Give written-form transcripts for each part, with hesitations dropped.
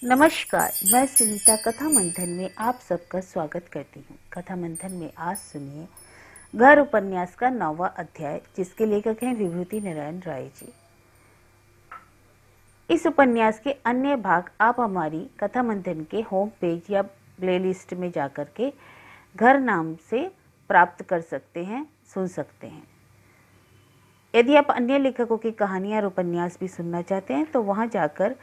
नमस्कार, मैं सुनीता कथा मंथन में आप सबका स्वागत करती हूँ। कथा मंथन में आज सुनिए घर उपन्यास का 9वां अध्याय, जिसके लेखक हैं विभूति नारायण राय जी। इस उपन्यास के अन्य भाग आप हमारी कथा मंथन के होम पेज या प्लेलिस्ट में जाकर के घर नाम से प्राप्त कर सकते हैं, सुन सकते हैं। यदि आप अन्य लेखकों की कहानियां और उपन्यास भी सुनना चाहते हैं तो वहां जाकर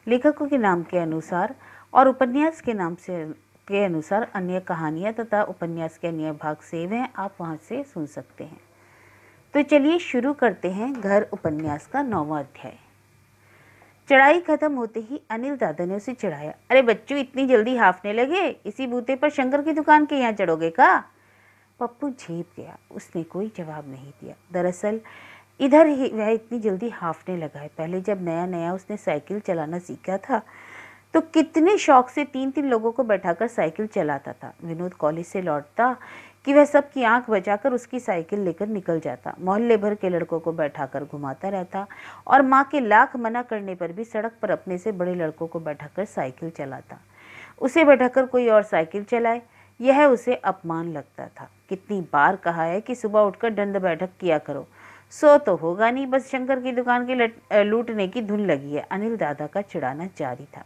लेखकों के नाम के अनुसार और उपन्यास के नाम से के अनुसार अन्य कहानियां तथा उपन्यास के अन्य भाग सेव हैं, आप वहां से सुन सकते हैं। तो चलिए शुरू करते हैं घर उपन्यास का 9वां अध्याय। चढ़ाई खत्म होते ही अनिल दादा ने उसे चढ़ाया। अरे बच्चों, इतनी जल्दी हाफने लगे? इसी बूते पर शंकर की दुकान के यहाँ चढ़ोगे का? पप्पू झेप गया। उसने कोई जवाब नहीं दिया। दरअसल इधर ही वह इतनी जल्दी हाफने लगा है। पहले जब नया नया उसने साइकिल चलाना सीखा था तो कितने शौक से 3-3 लोगों को बैठाकर साइकिल चलाता था। विनोद कॉलेज से लौटता कि वह सबकी आंख बचाकर उसकी साइकिल लेकर निकल जाता। मोहल्ले भर के लड़कों को बैठाकर घुमाता रहता और माँ के लाख मना करने पर भी सड़क पर अपने से बड़े लड़कों को बैठाकर साइकिल चलाता। उसे बैठाकर कोई और साइकिल चलाए, यह उसे अपमान लगता था। कितनी बार कहा है कि सुबह उठकर दंड बैठक किया करो, सो तो होगा नहीं, बस शंकर की दुकान के लूटने की धुन लगी है। अनिल दादा का चिढ़ाना जारी था।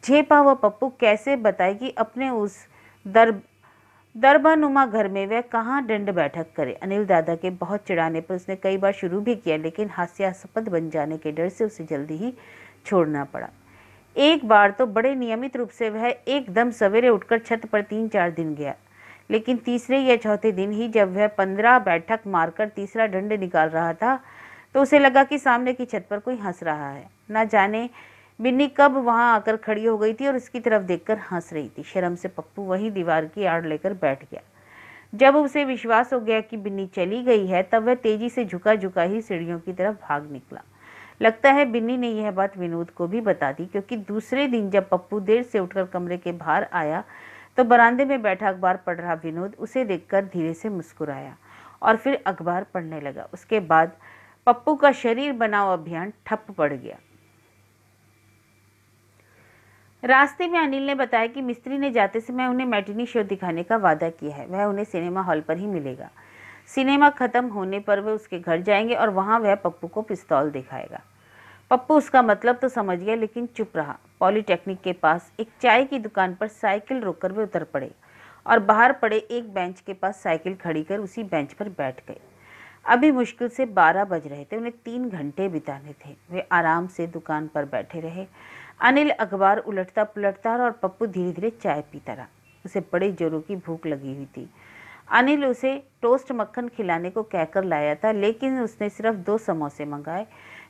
झेपा हुआ पप्पू कैसे बताए कि अपने उस दरबानुमा घर में वह कहाँ दंड बैठक करे। अनिल दादा के बहुत चिढ़ाने पर उसने कई बार शुरू भी किया, लेकिन हास्यास्पद बन जाने के डर से उसे जल्दी ही छोड़ना पड़ा। एक बार तो बड़े नियमित रूप से वह एकदम सवेरे उठकर छत पर 3-4 दिन गया, लेकिन तीसरे या चौथे दिन ही जब वह 15 बैठक मारकर तीसरा दंड निकाल रहा था तो उसे लगा कि सामने की छत पर कोई हंस रहा है। न जाने बिन्नी कब वहां आकर खड़ी हो गई थी और उसकी तरफ देखकर हंस रही थी। शर्म से पप्पू वही दीवार की आड़ लेकर बैठ गया। जब उसे विश्वास हो गया कि बिन्नी चली गई है तब वह तेजी से झुका झुका ही सीढ़ियों की तरफ भाग निकला। लगता है बिन्नी ने यह बात विनोद को भी बता दी, क्योंकि दूसरे दिन जब पप्पू देर से उठकर कमरे के बाहर आया तो बरामदे में बैठा अखबार पढ़ रहा विनोद उसे देखकर धीरे से मुस्कुराया और फिर अखबार पढ़ने लगा। उसके बाद पप्पू का शरीर बनाओ अभियान ठप पड़ गया। रास्ते में अनिल ने बताया कि मिस्त्री ने जाते समय उन्हें मैटिनी शो दिखाने का वादा किया है। वह उन्हें सिनेमा हॉल पर ही मिलेगा। सिनेमा खत्म होने पर वे उसके घर जाएंगे और वहां वह पप्पू को पिस्तौल दिखाएगा। पप्पू उसका मतलब तो समझ गया, लेकिन चुप रहा। पॉलीटेक्निक के पास एक चाय की दुकान पर साइकिल रोककर वे उतर पड़े और बाहर पड़े एक बेंच के पास साइकिल खड़ी कर उसी बेंच पर बैठ गए। अभी मुश्किल से 12 बज रहे थे। उन्हें 3 घंटे बिताने थे। वे आराम से दुकान पर बैठे रहे। अनिल अखबार उलटता पुलटता और पप्पू धीरे धीरे चाय पीता रहा। उसे बड़े जोरों की भूख लगी हुई थी। अनिल उसे टोस्ट मक्खन खिलाने को कहकर लाया था, लेकिन उसने सिर्फ 2 समोसे मंगाए,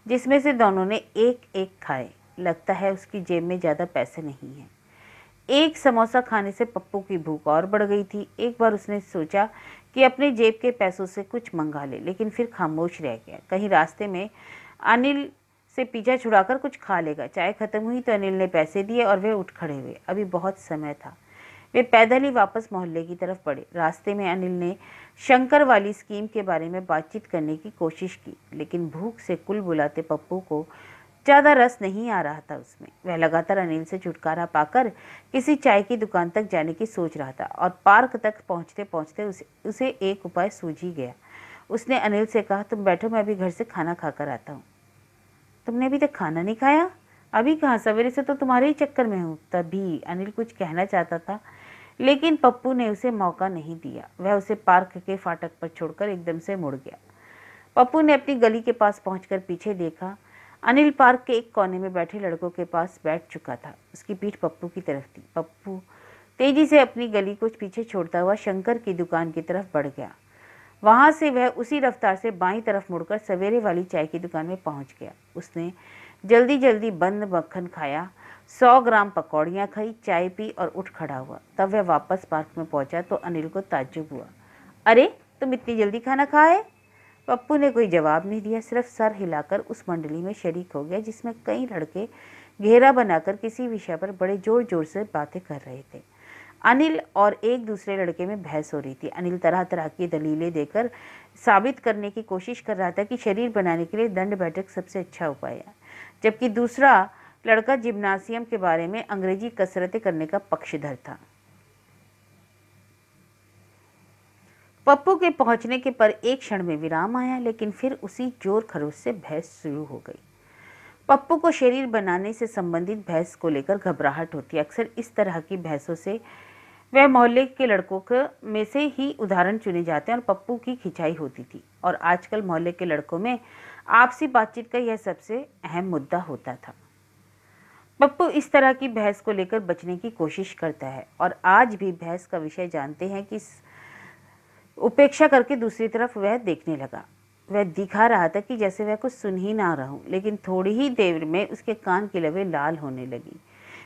जिसमें से दोनों ने एक एक खाए। लगता है उसकी जेब में ज़्यादा पैसे नहीं हैं। एक समोसा खाने से पप्पू की भूख और बढ़ गई थी। एक बार उसने सोचा कि अपने जेब के पैसों से कुछ मंगा ले, लेकिन फिर खामोश रह गया। कहीं रास्ते में अनिल से पीछा छुड़ाकर कुछ खा लेगा। चाय खत्म हुई तो अनिल ने पैसे दिए और वे उठ खड़े हुए। अभी बहुत समय था। वे पैदल ही वापस मोहल्ले की तरफ बढ़े। रास्ते में अनिल ने शंकर वाली स्कीम के बारे में बातचीत करने की कोशिश की, लेकिन भूख से कुल बुलाते पप्पू को ज़्यादा रस नहीं आ रहा था उसमें। वह लगातार अनिल से छुटकारा पाकर किसी चाय की दुकान तक जाने की सोच रहा था और पार्क तक पहुंचते पहुंचते उसे एक उपाय सूझ ही गया। उसने अनिल से कहा, तुम बैठो, मैं अभी घर से खाना खाकर आता हूँ। तुमने अभी तक खाना नहीं खाया? अभी कहाँ, सवेरे से तो तुम्हारे ही चक्कर में हूँ। तभी अनिल कुछ कहना चाहता था, लेकिन पप्पू ने उसे मौका नहीं दिया। वह उसे पार्क के फाटक पर छोड़कर एकदम से मुड़ गया। पप्पू ने अपनी गली के पास पहुंचकर पीछे देखा। अनिल पार्क के एक कोने में बैठे लड़कों के पास बैठ चुका था। उसकी पीठ पप्पू की तरफ थी। पप्पू तेजी से अपनी गली को पीछे छोड़ता हुआ शंकर की दुकान की तरफ बढ़ गया। वहां से वह उसी रफ्तार से बाईं तरफ मुड़कर सवेरे वाली चाय की दुकान में पहुंच गया। उसने जल्दी जल्दी बंद मक्खन खाया, 100 ग्राम पकौड़ियाँ खाई, चाय पी और उठ खड़ा हुआ। तब वह वापस पार्क में पहुंचा तो अनिल को ताज्जुब हुआ। अरे, तुम इतनी जल्दी खाना खाए? पप्पू ने कोई जवाब नहीं दिया, सिर्फ सर हिलाकर उस मंडली में शरीक हो गया जिसमें कई लड़के घेरा बनाकर किसी विषय पर बड़े जोर जोर से बातें कर रहे थे। अनिल और एक दूसरे लड़के में बहस हो रही थी। अनिल तरह तरह की दलीलें देकर साबित करने की कोशिश कर रहा था कि शरीर बनाने के लिए दंड बैठक सबसे अच्छा उपाय है, जबकि दूसरा लड़का जिम्नासियम के बारे में अंग्रेजी कसरतें करने का पक्षधर था। पप्पू के पहुंचने के पर एक क्षण में विराम आया, लेकिन फिर उसी जोर खरोश से बहस शुरू हो गई। पप्पू को शरीर बनाने से संबंधित बहस को लेकर घबराहट होती है। अक्सर इस तरह की बहसों से वह मोहल्ले के लड़कों में से ही उदाहरण चुने जाते हैं और पप्पू की खिंचाई होती थी। और आजकल मोहल्ले के लड़कों में आपसी बातचीत का यह सबसे अहम मुद्दा होता था। पप्पू इस तरह की बहस को लेकर बचने की कोशिश करता है और आज भी बहस का विषय जानते हैं कि उपेक्षा करके दूसरी तरफ वह देखने लगा। वह दिखा रहा था कि जैसे वह कुछ सुन ही ना रहा हूं, लेकिन थोड़ी ही देर में उसके कान की लबें लाल होने लगी।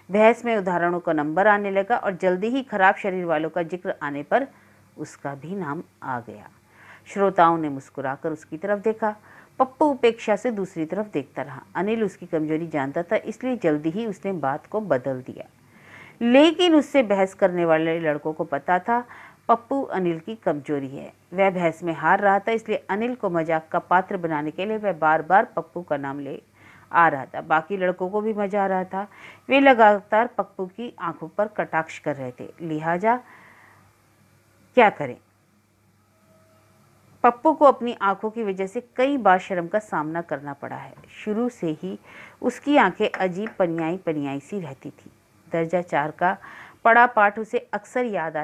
बहस में उदाहरणों का नंबर आने लगा और जल्दी ही खराब शरीर वालों का जिक्र आने पर उसका भी नाम आ गया। श्रोताओं ने मुस्कुराकर उसकी तरफ देखा। पप्पू उपेक्षा से दूसरी तरफ देखता रहा। अनिल उसकी कमजोरी जानता था, इसलिए जल्दी ही उसने बात को बदल दिया। लेकिन उससे बहस करने वाले लड़कों को पता था पप्पू अनिल की कमजोरी है। वह बहस में हार रहा था, इसलिए अनिल को मजाक का पात्र बनाने के लिए वह बार बार पप्पू का नाम ले आ रहा था। बाकी लड़कों को भी मजा आ रहा था। वे लगातार पप्पू की आंखों पर कटाक्ष कर रहे थे, लिहाजा क्या करें। पप्पू को अपनी आंखों की वजह से कई बार शर्म का सामना करना पड़ा है। शुरू से ही उसकी आंखें अजीब पनियाई पनियाई सी रहती थी। दर्जा 4 का पढ़ा पाठ उसे अक्सर याद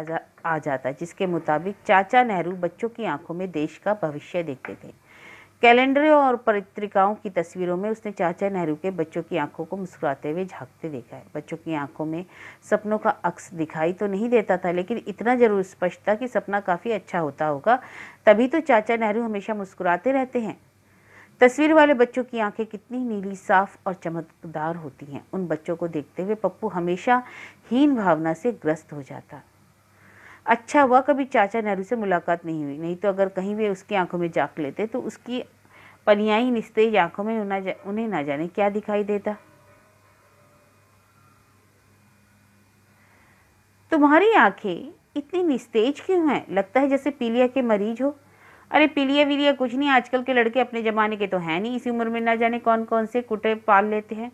आ जाता, जिसके मुताबिक चाचा नेहरू बच्चों की आंखों में देश का भविष्य देखते थे। कैलेंडरों और पत्रिकाओं की तस्वीरों में उसने चाचा नेहरू के बच्चों की आंखों को मुस्कुराते हुए झांकते देखा है। बच्चों की आंखों में सपनों का अक्स दिखाई तो नहीं देता था, लेकिन इतना जरूर स्पष्ट था कि सपना काफ़ी अच्छा होता होगा, तभी तो चाचा नेहरू हमेशा मुस्कुराते रहते हैं। तस्वीर वाले बच्चों की आंखें कितनी नीली, साफ और चमकदार होती हैं। उन बच्चों को देखते हुए पप्पू हमेशा हीन भावना से ग्रस्त हो जाता। अच्छा हुआ कभी चाचा नेहरू से मुलाकात नहीं हुई, नहीं तो अगर कहीं वे उसकी आंखों में झांक लेते तो उसकी पनियाई निस्तेज आंखों में उन्हें ना जाने क्या दिखाई देता। तुम्हारी आंखें इतनी निस्तेज क्यों हैं? लगता है जैसे पीलिया के मरीज हो। अरे पीलिया वीलिया कुछ नहीं, आजकल के लड़के अपने जमाने के तो हैं नहीं, इसी उम्र में ना जाने कौन कौन से कुटे पाल लेते हैं।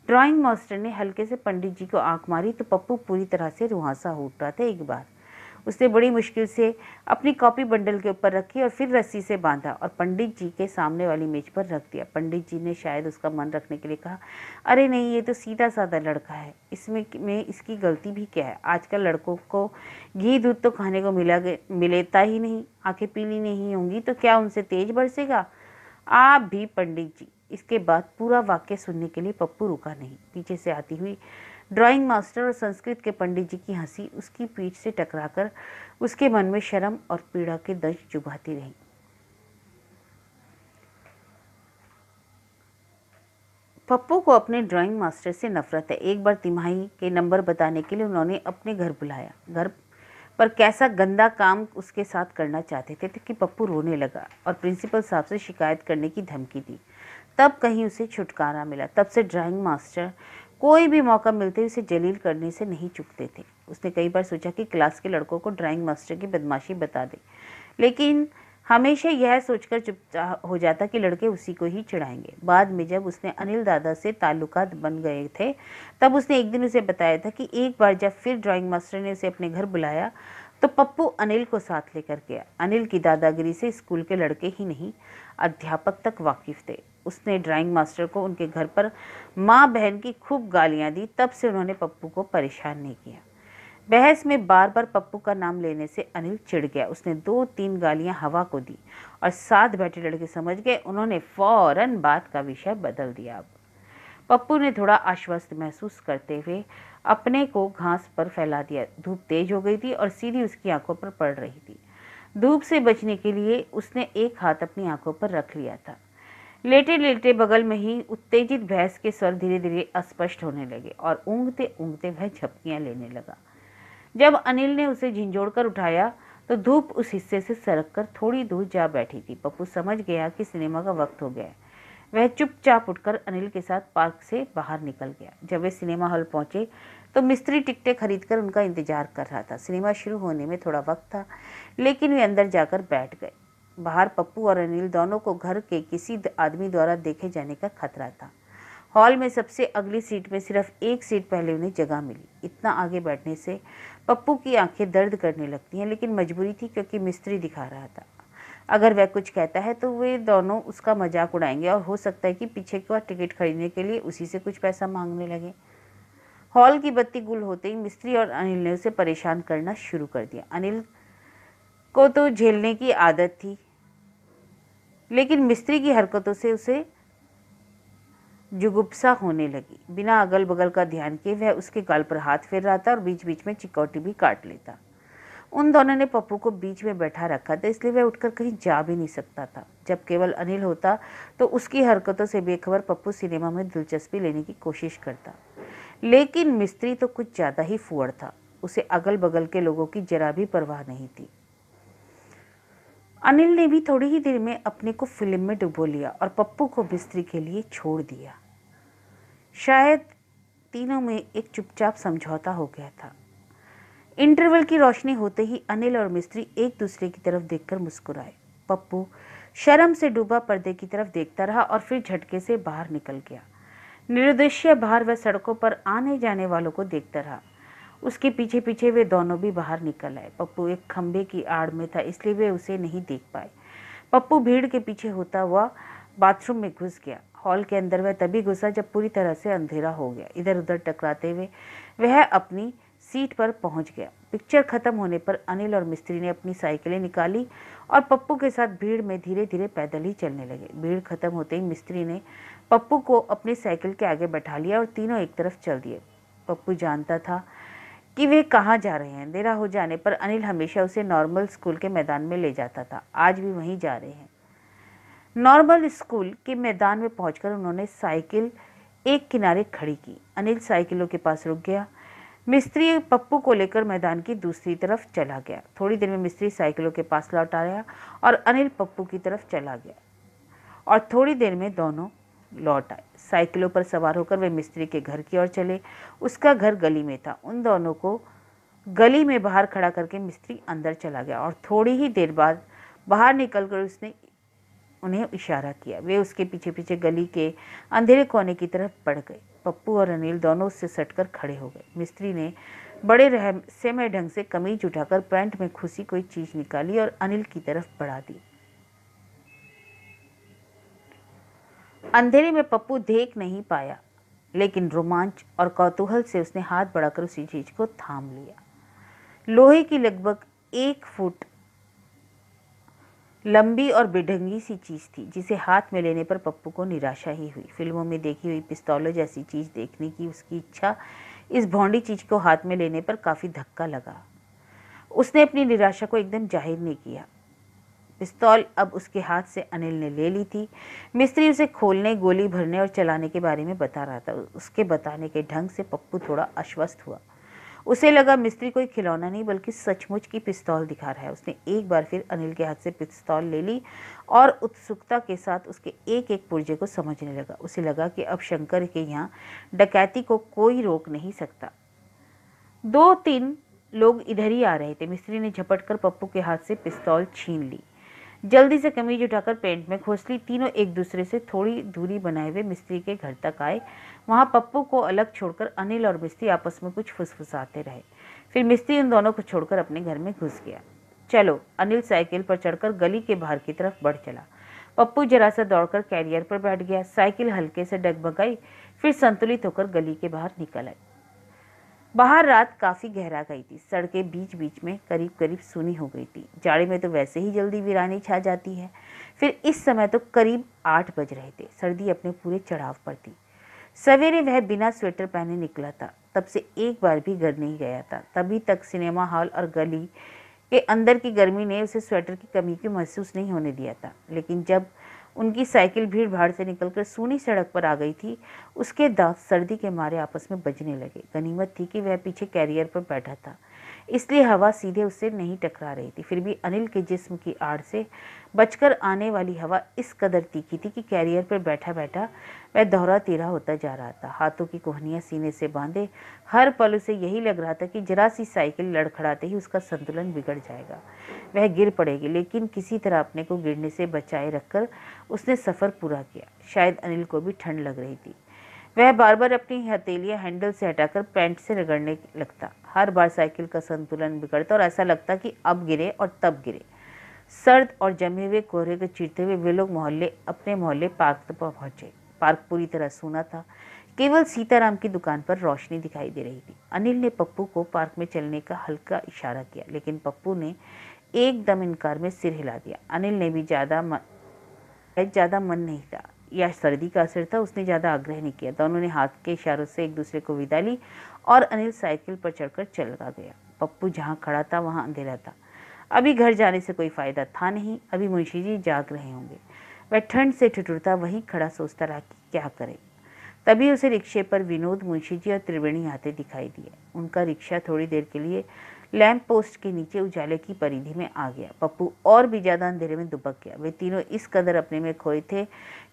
ड्राइंग मास्टर ने हल्के से पंडित जी को आंख मारी तो पप्पू पूरी तरह से रुहासा हो उठा था। एक बार उसने बड़ी मुश्किल से अपनी कॉपी बंडल के ऊपर रखी और फिर रस्सी से बांधा और पंडित जी के सामने वाली मेज पर रख दिया। पंडित जी ने शायद उसका मन रखने के लिए कहा, अरे नहीं, ये तो सीधा साधा लड़का है, इसमें इसकी गलती भी क्या है। आजकल लड़कों को घी दूध तो खाने को मिलेता ही नहीं। आंखें पीली नहीं होंगी तो क्या उनसे तेज बरसेगा? आप भी पंडित जी। इसके बाद पूरा वाक्य सुनने के लिए पप्पू रुका नहीं। पीछे से आती हुई ड्राइंग मास्टर और संस्कृत के पंडित जी की हंसी उसकी पीठ से टकराकर उसके मन में शर्म और पीड़ा के दंश चुभाती रही। पप्पू को अपने ड्राइंग मास्टर से नफरत है। एक बार तिमाही के नंबर बताने के लिए उन्होंने अपने घर बुलाया। घर पर कैसा गंदा काम उसके साथ करना चाहते थे कि पप्पू रोने लगा और प्रिंसिपल साहब से शिकायत करने की धमकी दी। तब कहीं उसे छुटकारा मिला। तब से ड्राइंग मास्टर कोई भी मौका मिलते ही उसे जलील करने से नहीं चूकते थे। उसने कई बार सोचा कि क्लास के लड़कों को ड्राइंग मास्टर की बदमाशी बता दे, लेकिन हमेशा यह सोचकर चुप हो जाता कि लड़के उसी को ही चिढ़ाएंगे। बाद में जब उसने अनिल दादा से ताल्लुकात बन गए थे, तब उसने एक दिन उसे बताया था कि एक बार जब फिर ड्राइंग मास्टर ने उसे अपने घर बुलाया तो पप्पू अनिल को साथ लेकर गया। अनिल की दादागिरी से स्कूल के लड़के ही नहीं, अध्यापक तक वाकिफ थे। उसने ड्राइंग मास्टर को उनके घर पर माँ बहन की खूब गालियाँ दी। तब से उन्होंने पप्पू को परेशान नहीं किया। बहस में बार बार पप्पू का नाम लेने से अनिल चिढ़ गया। उसने 2-3 गालियां हवा को दी और साथ बैठे लड़के समझ गए। उन्होंने फौरन बात का विषय बदल दिया। अब पप्पू ने थोड़ा आश्वस्त महसूस करते हुए अपने को घास पर फैला दिया। धूप तेज हो गई थी और सीधी उसकी आंखों पर पड़ रही थी। धूप से बचने के लिए उसने एक हाथ अपनी आंखों पर रख लिया था। लेटे लेटे बगल में ही उत्तेजित भैंस के स्वर धीरे धीरे अस्पष्ट होने लगे और ऊँघते ऊँघते वह झपकियाँ लेने लगा। जब अनिल ने उसे झिंझोड़कर उठाया तो धूप उस हिस्से से सरककर थोड़ी दूर जा बैठी थी। पप्पू समझ गया कि सिनेमा का वक्त हो गया है। वह चुपचाप उठकर अनिल के साथ पार्क से बाहर निकल गया। जब वे सिनेमा हॉल पहुंचे तो मिस्त्री टिकटें खरीदकर उनका इंतजार कर रहा था। सिनेमा शुरू होने में थोड़ा वक्त था, लेकिन वे अंदर जाकर बैठ गए। बाहर पप्पू और अनिल दोनों को घर के किसी आदमी द्वारा देखे जाने का खतरा था। हॉल में सबसे अगली सीट में सिर्फ एक सीट पहले उन्हें जगह मिली। इतना आगे बैठने से पप्पू की आंखें दर्द करने लगती हैं, लेकिन मजबूरी थी क्योंकि मिस्त्री दिखा रहा था। अगर वह कुछ कहता है तो वे दोनों उसका मजाक उड़ाएंगे और हो सकता है कि पीछे का टिकट खरीदने के लिए उसी से कुछ पैसा मांगने लगे। हॉल की बत्ती गुल होते ही मिस्त्री और अनिल ने उसे परेशान करना शुरू कर दिया। अनिल को तो झेलने की आदत थी, लेकिन मिस्त्री की हरकतों से उसे जुगुप्सा होने लगी। बिना अगल बगल का ध्यान किए वह उसके गाल पर हाथ फेर रहा था और बीच बीच में चिकौटी भी काट लेता। उन दोनों ने पप्पू को बीच में बैठा रखा था, इसलिए वह उठकर कहीं जा भी नहीं सकता था। जब केवल अनिल होता तो उसकी हरकतों से बेखबर पप्पू सिनेमा में दिलचस्पी लेने की कोशिश करता, लेकिन मिस्त्री तो कुछ ज़्यादा ही फुअड़ था। उसे अगल बगल के लोगों की जरा भी परवाह नहीं थी। अनिल ने भी थोड़ी ही देर में अपने को फिल्म में डुबो लिया और पप्पू को मिस्त्री के लिए छोड़ दिया। शायद तीनों में एक चुपचाप समझौता हो गया था। इंटरवल की रोशनी होते ही अनिल और मिस्त्री एक दूसरे की तरफ देखकर मुस्कुराए। पप्पू शर्म से डूबा पर्दे की तरफ देखता रहा और फिर झटके से बाहर निकल गया। निरुद्देश्य बाहर वह सड़कों पर आने जाने वालों को देखता रहा। उसके पीछे पीछे वे दोनों भी बाहर निकल आए। पप्पू एक खंबे की आड़ में था, इसलिए वे उसे नहीं देख पाए। पप्पू भीड़ के पीछे होता हुआ बाथरूम में घुस गया। हॉल के अंदर वह तभी घुसा जब पूरी तरह से अंधेरा हो गया। इधर उधर टकराते हुए वह अपनी सीट पर पहुंच गया। पिक्चर खत्म होने पर अनिल और मिस्त्री ने अपनी साइकिलें निकाली और पप्पू के साथ भीड़ में धीरे धीरे पैदल ही चलने लगे। भीड़ खत्म होते ही मिस्त्री ने पप्पू को अपनी साइकिल के आगे बैठा लिया और तीनों एक तरफ चल दिए। पप्पू जानता था कि वे कहाँ जा रहे हैं। अंधेरा हो जाने पर अनिल हमेशा उसे नॉर्मल स्कूल के मैदान में ले जाता था। आज भी वहीं जा रहे हैं। नॉर्मल स्कूल के मैदान में पहुंचकर उन्होंने साइकिल एक किनारे खड़ी की। अनिल साइकिलों के पास रुक गया। मिस्त्री पप्पू को लेकर मैदान की दूसरी तरफ चला गया। थोड़ी देर में मिस्त्री साइकिलों के पास लौट आया और अनिल पप्पू की तरफ चला गया और थोड़ी देर में दोनों लौट आए। साइकिलों पर सवार होकर वे मिस्त्री के घर की ओर चले। उसका घर गली में था। उन दोनों को गली में बाहर खड़ा करके मिस्त्री अंदर चला गया और थोड़ी ही देर बाद बाहर निकलकर उसने उन्हें इशारा किया। वे उसके पीछे पीछे गली के अंधेरे कोने की तरफ बढ़ गए। पप्पू और अनिल दोनों उससे सटकर खड़े हो गए। मिस्त्री ने बड़े रहस्यमय ढंग से कमीज उठाकर पैंट में खुशी कोई चीज निकाली और अनिल की तरफ बढ़ा दी। अंधेरे में पप्पू देख नहीं पाया, लेकिन रोमांच और कौतूहल से उसने हाथ बढ़ाकर उसी चीज को थाम लिया। लोहे की लगभग 1 फुट लंबी और बेढंगी सी चीज थी, जिसे हाथ में लेने पर पप्पू को निराशा ही हुई। फिल्मों में देखी हुई पिस्तौलों जैसी चीज देखने की उसकी इच्छा इस भौंडी चीज को हाथ में लेने पर काफी धक्का लगा। उसने अपनी निराशा को एकदम जाहिर नहीं किया। पिस्तौल अब उसके हाथ से अनिल ने ले ली थी। मिस्त्री उसे खोलने, गोली भरने और चलाने के बारे में बता रहा था। उसके बताने के ढंग से पप्पू थोड़ा आश्वस्त हुआ। उसे लगा मिस्त्री कोई खिलौना नहीं बल्कि सचमुच की पिस्तौल दिखा रहा है। उसने एक बार फिर अनिल के हाथ से पिस्तौल ले ली और उत्सुकता के साथ उसके एक एक पुर्जे को समझने लगा। उसे लगा कि अब शंकर के यहाँ डकैती को कोई रोक नहीं सकता। 2-3 लोग इधर ही आ रहे थे। मिस्त्री ने झपटकर पप्पू के हाथ से पिस्तौल छीन ली। जल्दी से कमीज उठाकर पेंट में खोस ली। तीनों एक दूसरे से थोड़ी दूरी बनाए हुए मिस्त्री के घर तक आए। वहां पप्पू को अलग छोड़कर अनिल और मिस्त्री आपस में कुछ फुसफुसाते रहे। फिर मिस्त्री उन दोनों को छोड़कर अपने घर में घुस गया। चलो, अनिल साइकिल पर चढ़कर गली के बाहर की तरफ बढ़ चला। पप्पू जरा सा दौड़कर कैरियर पर बैठ गया। साइकिल हल्के से डगमगाई, फिर संतुलित होकर गली के बाहर निकल आई। बाहर रात काफी गहरा गई थी। सड़कें बीच बीच में करीब करीब सूनी हो गई थी। जाड़े में तो वैसे ही जल्दी वीरानी छा जाती है। फिर इस समय तो करीब 8 बज रहे थे। सर्दी अपने पूरे चढ़ाव पर थी। सवेरे वह बिना स्वेटर पहने निकला था। तब से एक बार भी घर नहीं गया था। तभी तक सिनेमा हॉल और गली के अंदर की गर्मी ने उसे स्वेटर की कमी की महसूस नहीं होने दिया था। लेकिन जब उनकी साइकिल भीड़ भाड़ से निकलकर सूनी सड़क पर आ गई थी, उसके दांत सर्दी के मारे आपस में बजने लगे। गनीमत थी कि वह पीछे कैरियर पर बैठा था, इसलिए हवा सीधे उससे नहीं टकरा रही थी। फिर भी अनिल के जिस्म की आड़ से बचकर आने वाली हवा इस कदर तीखी थी कि कैरियर पर बैठा बैठा वह दोहरा तीरा होता जा रहा था। हाथों की कोहनियां सीने से बांधे हर पल उसे यही लग रहा था कि जरा सी साइकिल लड़खड़ाते ही उसका संतुलन बिगड़ जाएगा, वह गिर पड़ेगी। लेकिन किसी तरह अपने को गिरने से बचाए रखकर उसने सफ़र पूरा किया। शायद अनिल को भी ठंड लग रही थी। वह बार बार अपनी हथेलियां हैंडल से हटाकर पैंट से रगड़ने लगता। हर बार साइकिल का संतुलन बिगड़ता और ऐसा लगता कि अब गिरे और तब गिरे। सर्द और जमे हुए कोहरे को चीरते हुए वे लोग अपने मोहल्ले पार्क तक पहुंचे। पार्क पूरी तरह सूना था। केवल सीताराम की दुकान पर रोशनी दिखाई दे रही थी। अनिल ने पप्पू को पार्क में चलने का हल्का इशारा किया, लेकिन पप्पू ने एकदम इनकार में सिर हिला दिया। अनिल ने भी ज्यादा मन नहीं था या सर्दी का असर था, उसने ज्यादा आग्रह नहीं किया। दोनों ने हाथ के इशारों से एक दूसरे को विदा ली और अनिल साइकिल पर चढ़कर चला गया। पप्पू जहाँ खड़ा था वहाँ अंधेरा था। अभी घर जाने से कोई फायदा था नहीं। अभी मुंशी जी जाग रहे होंगे। वह ठंड से ठिठुरता वहीं खड़ा सोचता रहा कि क्या करे। तभी उसे रिक्शे पर विनोद, मुंशी जी और त्रिवेणी आते दिखाई दिए। उनका रिक्शा थोड़ी देर के लिए लैंप पोस्ट के नीचे उजाले की परिधि में आ गया। पप्पू और भी ज्यादा अंधेरे में दुबक गया। वे तीनों इस कदर अपने में खोए थे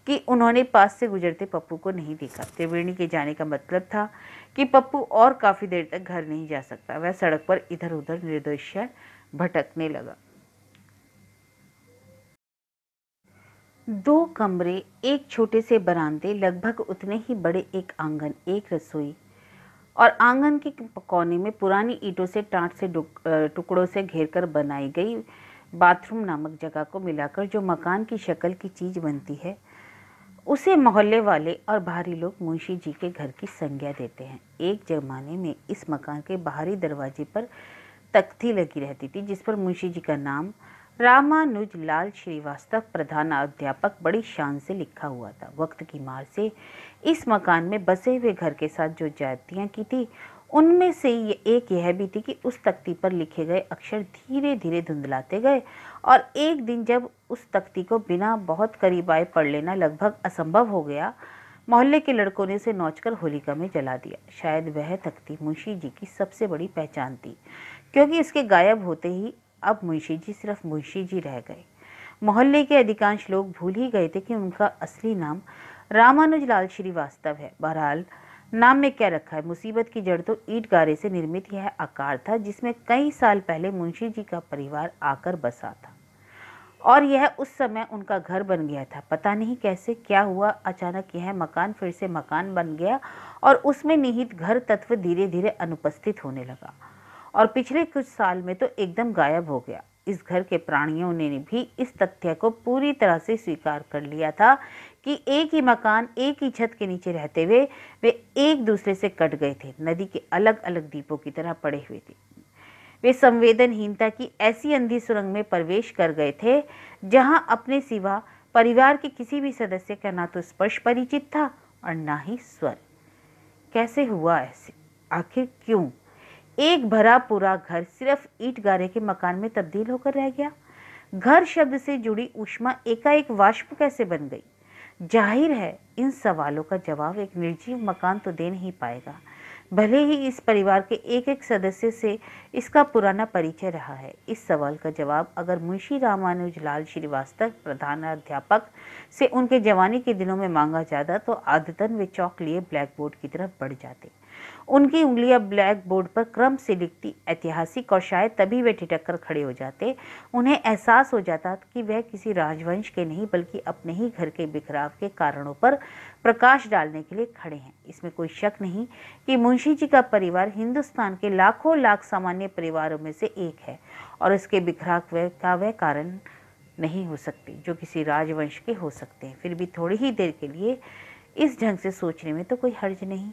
कि उन्होंने पास से गुजरते पप्पू को नहीं देखा। त्रिवेणी के जाने का मतलब था कि पप्पू और काफी देर तक घर नहीं जा सकता। वह सड़क पर इधर उधर निर्दोष भटकने लगा। 2 कमरे, एक छोटे से बरामदे, लगभग उतने ही बड़े एक आंगन, एक रसोई और आंगन के कोने में पुरानी ईंटों से टाट से टुकड़ों से घेरकर बनाई गई बाथरूम नामक जगह को मिलाकर जो मकान की शक्ल की चीज बनती है, उसे मोहल्ले वाले और बाहरी लोग मुंशी जी के घर की संज्ञा देते हैं। एक जमाने में इस मकान के बाहरी दरवाजे पर तख्ती लगी रहती थी जिस पर मुंशी जी का नाम रामानुज लाल श्रीवास्तव प्रधान अध्यापक बड़ी शान से लिखा हुआ था। वक्त की मार से इस मकान में बसे हुए घर के साथ जो जातियां की थी, उनमें से एक यह भी थी कि उस तख्ती पर लिखे गए अक्षर धीरे धीरे धुंधलाते गए और एक दिन जब उस तख्ती को बिना बहुत करीब आए पढ़ लेना लगभग असंभव हो गया, मोहल्ले के लड़कों ने उसे नोचकर होलिका में जला दिया। शायद वह तख्ती मुंशी जी की सबसे बड़ी पहचान थी, क्योंकि इसके गायब होते ही अब मुंशी जी सिर्फ मुंशी जी रह गए। मोहल्ले के अधिकांश लोग भूल ही गए थे कि उनका असली नाम रामानुज लाल श्रीवास्तव है। बहरहाल नाम में क्या रखा है, मुसीबत की जड़ तो ईंट गारे से निर्मित यह आकार था जिसमें कई साल पहले मुंशी जी का परिवार आकर बसा था और यह उस समय उनका घर बन गया था। पता नहीं कैसे क्या हुआ, अचानक यह मकान फिर से मकान बन गया और उसमें निहित घर तत्व धीरे धीरे अनुपस्थित होने लगा और पिछले कुछ साल में तो एकदम गायब हो गया। इस घर के प्राणियों ने भी इस तथ्य को पूरी तरह से स्वीकार कर लिया था कि एक ही मकान, एक ही छत के नीचे रहते हुए वे एक दूसरे से कट गए थे, नदी के अलग अलग द्वीपों की तरह पड़े हुए थे। वे संवेदनहीनता की ऐसी अंधी सुरंग में प्रवेश कर गए थे जहां अपने सिवा परिवार के किसी भी सदस्य का ना तो स्पर्श परिचित था और ना ही स्वर। कैसे हुआ ऐसे? आखिर क्यों? एक भरा पूरा घर सिर्फ ईंट गारे के मकान में तब्दील होकर रह गया। घर शब्द से जुड़ी ऊष्मा एकाएक वाष्प कैसे बन गई? जाहिर है इन सवालों का जवाब एक निर्जीव मकान तो दे नहीं पाएगा, भले ही इस परिवार के एक एक सदस्य से इसका पुराना परिचय रहा है। इस सवाल का जवाब अगर मुंशी रामानुज लाल श्रीवास्तव प्रधानाध्यापक से उनके जवानी के दिनों में मांगा जाता तो आदतन वे चौक लिए ब्लैक बोर्ड की तरफ बढ़ जाते। उनकी उंगलियां ब्लैक बोर्ड पर क्रम से लिखती ऐतिहासिक और शायद तभी वे ठिठक कर खड़े हो जाते। उन्हें एहसास हो जाता कि वह किसी राजवंश के नहीं बल्कि अपने ही घर के बिखराव के कारणों पर प्रकाश डालने के लिए खड़े हैं। इसमें कोई शक नहीं कि मुंशी जी का परिवार हिंदुस्तान के लाखों लाख सामान्य परिवारों में से एक है और उसके बिखराव का वह कारण नहीं हो सकते जो किसी राजवंश के हो सकते हैं। फिर भी थोड़ी ही देर के लिए इस ढंग से सोचने में तो कोई हर्ज नहीं।